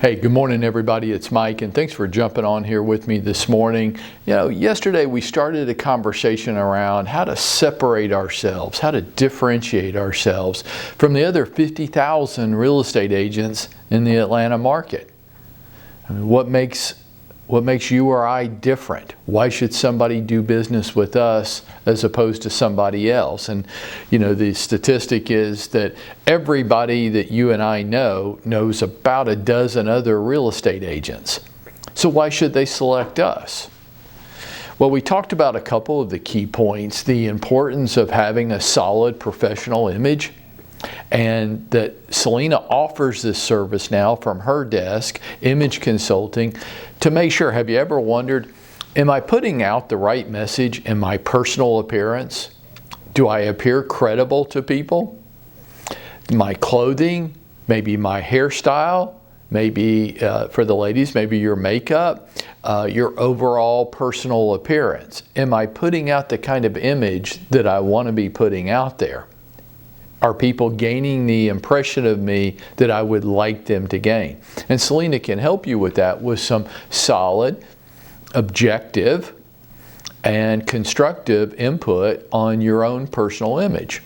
Hey, good morning everybody. It's Mike, and thanks for jumping on here with me this morning. Yesterday we started a conversation around how to separate ourselves, how to differentiate ourselves from the other 50,000 real estate agents in the Atlanta market. I mean, what makes you or I different? Why should somebody do business with us as opposed to somebody else? And the statistic is that everybody that you and I know knows about a dozen other real estate agents. So why should they select us? Well, we talked about a couple of the key points: the importance of having a solid professional image, and that Selena offers this service now from her desk, image consulting, to make sure. Have you ever wondered, am I putting out the right message in my personal appearance? Do I appear credible to people? My clothing, maybe my hairstyle, maybe for the ladies, maybe your makeup, your overall personal appearance. Am I putting out the kind of image that I want to be putting out there? Are people gaining the impression of me that I would like them to gain? And Selena can help you with that with some solid, objective, and constructive input on your own personal image.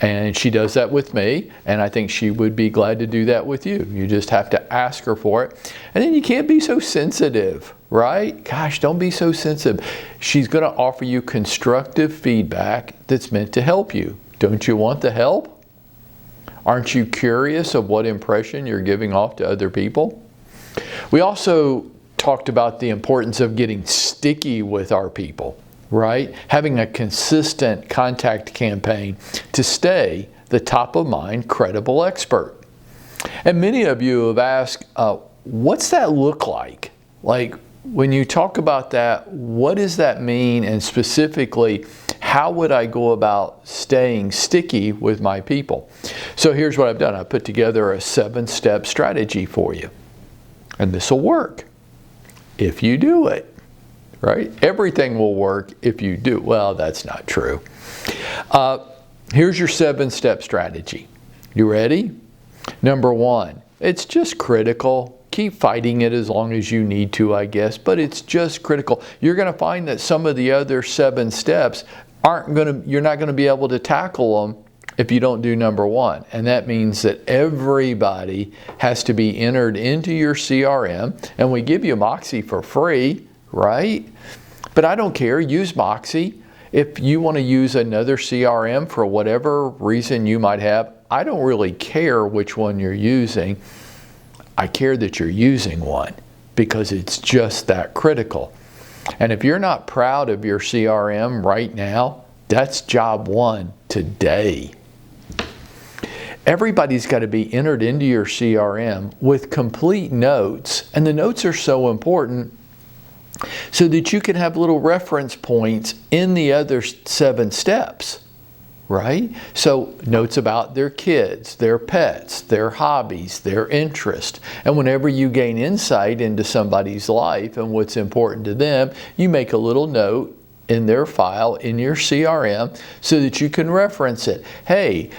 And she does that with me, and I think she would be glad to do that with you. You just have to ask her for it. And then you can't be so sensitive, right? Gosh, don't be so sensitive. She's going to offer you constructive feedback that's meant to help you. Don't you want the help? Aren't you curious of what impression you're giving off to other people? We also talked about the importance of getting sticky with our people, right? Having a consistent contact campaign to stay the top of mind, credible expert. And many of you have asked, what's that look like? Like, when you talk about that, what does that mean? And specifically, how would I go about staying sticky with my people? So here's what I've done. I put together a 7-step strategy for you. And this will work if you do it, right? Everything will work if you do. Well, that's not true. Here's your 7-step strategy. You ready? Number 1, it's just critical. Keep fighting it as long as you need to, I guess, but it's just critical. You're going to find that some of the other 7 steps you're not going to be able to tackle them if you don't do number 1. And that means that everybody has to be entered into your CRM, and we give you Moxie for free, right? But I don't care. Use Moxie. If you want to use another CRM for whatever reason you might have, I don't really care which one you're using. I care that you're using one because it's just that critical. And if you're not proud of your CRM right now, that's job 1 today. Everybody's got to be entered into your CRM with complete notes, and the notes are so important so that you can have little reference points in the other 7 steps. Right? So notes about their kids, their pets, their hobbies, their interest. And whenever you gain insight into somebody's life and what's important to them, you make a little note in their file, in your CRM, so that you can reference it. Hey,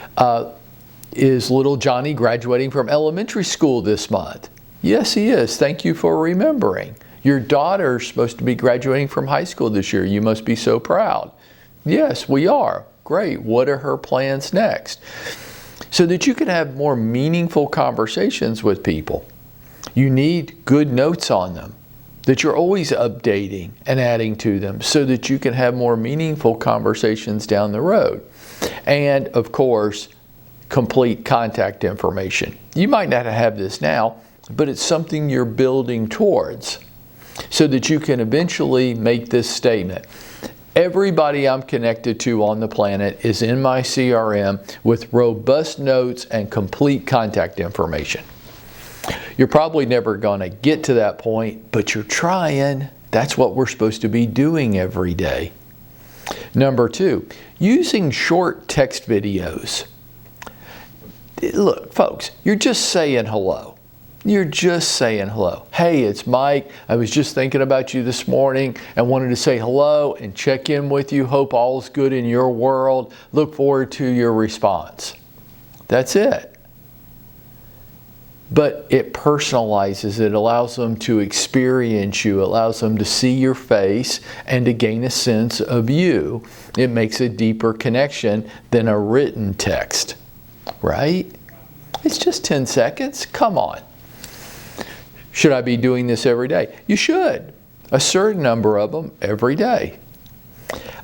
is little Johnny graduating from elementary school this month? Yes, he is. Thank you for remembering. Your daughter's supposed to be graduating from high school this year. You must be so proud. Yes, we are. Great. What are her plans next? So that you can have more meaningful conversations with people. You need good notes on them that you're always updating and adding to them so that you can have more meaningful conversations down the road. And of course, complete contact information. You might not have this now, but it's something you're building towards so that you can eventually make this statement. Everybody I'm connected to on the planet is in my CRM with robust notes and complete contact information. You're probably never going to get to that point, but you're trying. That's what we're supposed to be doing every day. Number 2, using short text videos. Look, folks, you're just saying hello. You're just saying hello. Hey, it's Mike. I was just thinking about you this morning and wanted to say hello and check in with you. Hope all's good in your world. Look forward to your response. That's it. but it personalizes it, allows them to experience you, allows them to see your face and to gain a sense of you. It makes a deeper connection than a written text, right? It's just 10 seconds. Come on. Should I be doing this every day? You should. A certain number of them every day.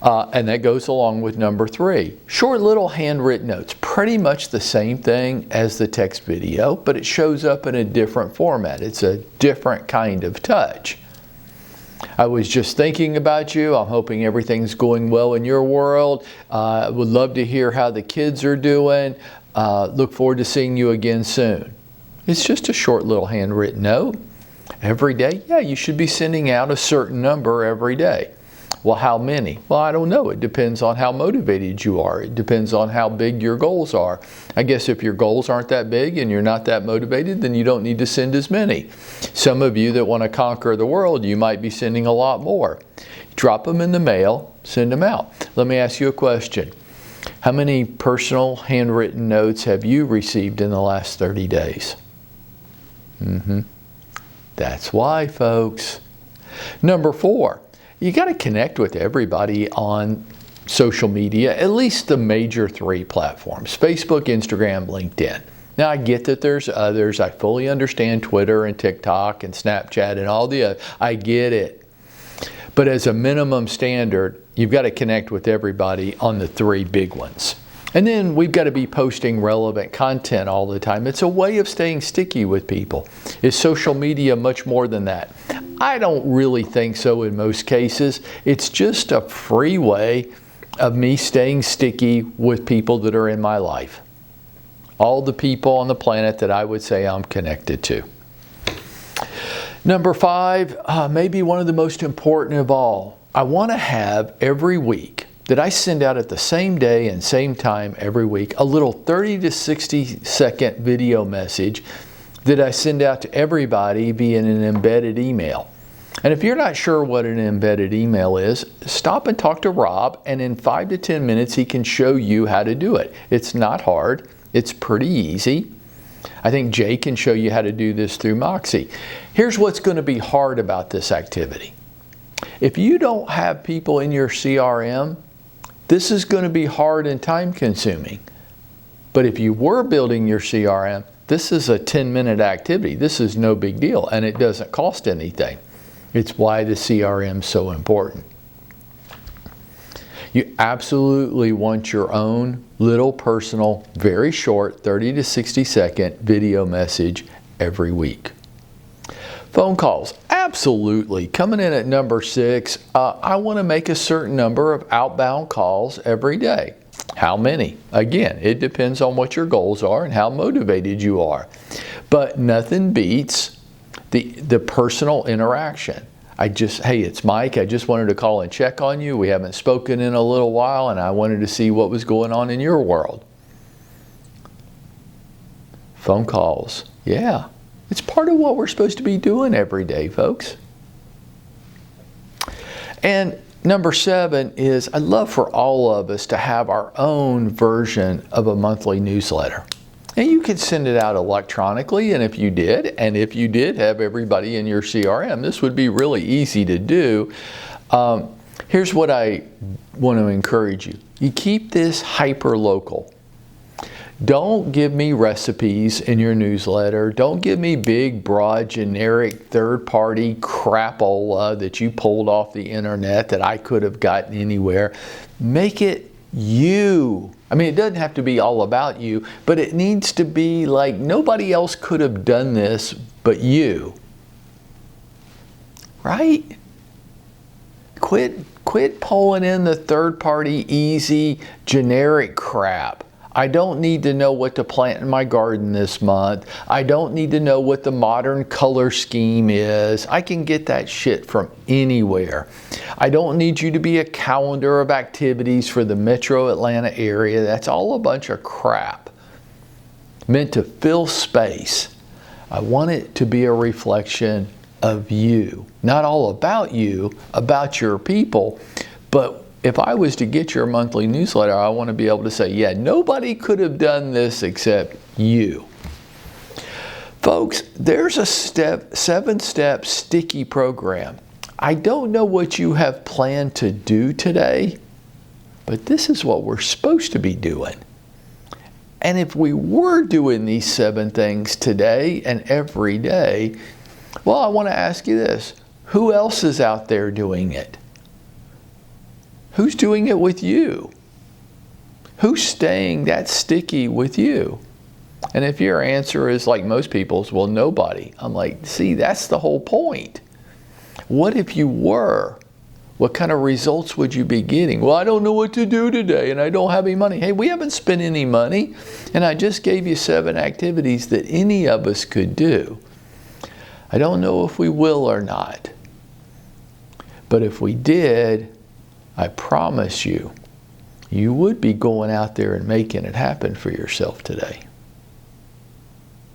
And that goes along with number 3. Short little handwritten notes. Pretty much the same thing as the text video, but it shows up in a different format. It's a different kind of touch. I was just thinking about you. I'm hoping everything's going well in your world. I would love to hear how the kids are doing. Look forward to seeing you again soon. It's just a short little handwritten note. Every day? Yeah, you should be sending out a certain number every day. Well, how many? Well, I don't know. It depends on how motivated you are. It depends on how big your goals are. I guess if your goals aren't that big and you're not that motivated, then you don't need to send as many. Some of you that want to conquer the world, you might be sending a lot more. Drop them in the mail, send them out. Let me ask you a question. How many personal handwritten notes have you received in the last 30 days? That's why, folks. Number 4. You got to connect with everybody on social media, at least the major 3 platforms, Facebook, Instagram, LinkedIn. Now, I get that there's others. I fully understand Twitter and TikTok and Snapchat and all the other. I get it. But as a minimum standard, you've got to connect with everybody on the 3 big ones. And then we've got to be posting relevant content all the time. It's a way of staying sticky with people. Is social media much more than that? I don't really think so in most cases. It's just a free way of me staying sticky with people that are in my life. All the people on the planet that I would say I'm connected to. Number 5, maybe one of the most important of all. I want to have every week that I send out at the same day and same time every week a little 30 to 60 second video message that I send out to everybody via an embedded email. And if you're not sure what an embedded email is, stop and talk to Rob, and in 5 to 10 minutes he can show you how to do it. It's not hard. It's pretty easy. I think Jay can show you how to do this through Moxie. Here's what's going to be hard about this activity. If you don't have people in your CRM, this is going to be hard and time consuming. But if you were building your CRM, this is a 10-minute activity. This is no big deal, and it doesn't cost anything. It's why the CRM is so important. You absolutely want your own little personal, very short, 30 to 60 second video message every week. Phone calls, absolutely. Coming in at number 6, I want to make a certain number of outbound calls every day. How many? Again, it depends on what your goals are and how motivated you are. But nothing beats the personal interaction. Hey, it's Mike. I just wanted to call and check on you. We haven't spoken in a little while, and I wanted to see what was going on in your world. Phone calls, yeah. It's part of what we're supposed to be doing every day, folks. And number 7 is I'd love for all of us to have our own version of a monthly newsletter. And you could send it out electronically, and if you did have everybody in your CRM, this would be really easy to do. Here's what I want to encourage you. You keep this hyper-local. Don't give me recipes in your newsletter. Don't give me big, broad, generic, third-party crapola that you pulled off the internet that I could have gotten anywhere. Make it you. I mean, it doesn't have to be all about you, but it needs to be like nobody else could have done this but you. Right? Quit pulling in the third-party, easy, generic crap. I don't need to know what to plant in my garden this month. I don't need to know what the modern color scheme is. I can get that shit from anywhere. I don't need you to be a calendar of activities for the metro Atlanta area. That's all a bunch of crap meant to fill space. I want it to be a reflection of you. Not all about you, about your people, but if I was to get your monthly newsletter, I want to be able to say, yeah, nobody could have done this except you. Folks, there's a 7-step sticky program. I don't know what you have planned to do today, but this is what we're supposed to be doing. And if we were doing these 7 things today and every day, well, I want to ask you this. Who else is out there doing it? Who's doing it with you? Who's staying that sticky with you? And if your answer is like most people's, well, nobody. I'm like, see, that's the whole point. What if you were? What kind of results would you be getting? Well, I don't know what to do today and I don't have any money. Hey, we haven't spent any money, and I just gave you 7 activities that any of us could do. I don't know if we will or not. But if we did, I promise you, you would be going out there and making it happen for yourself today.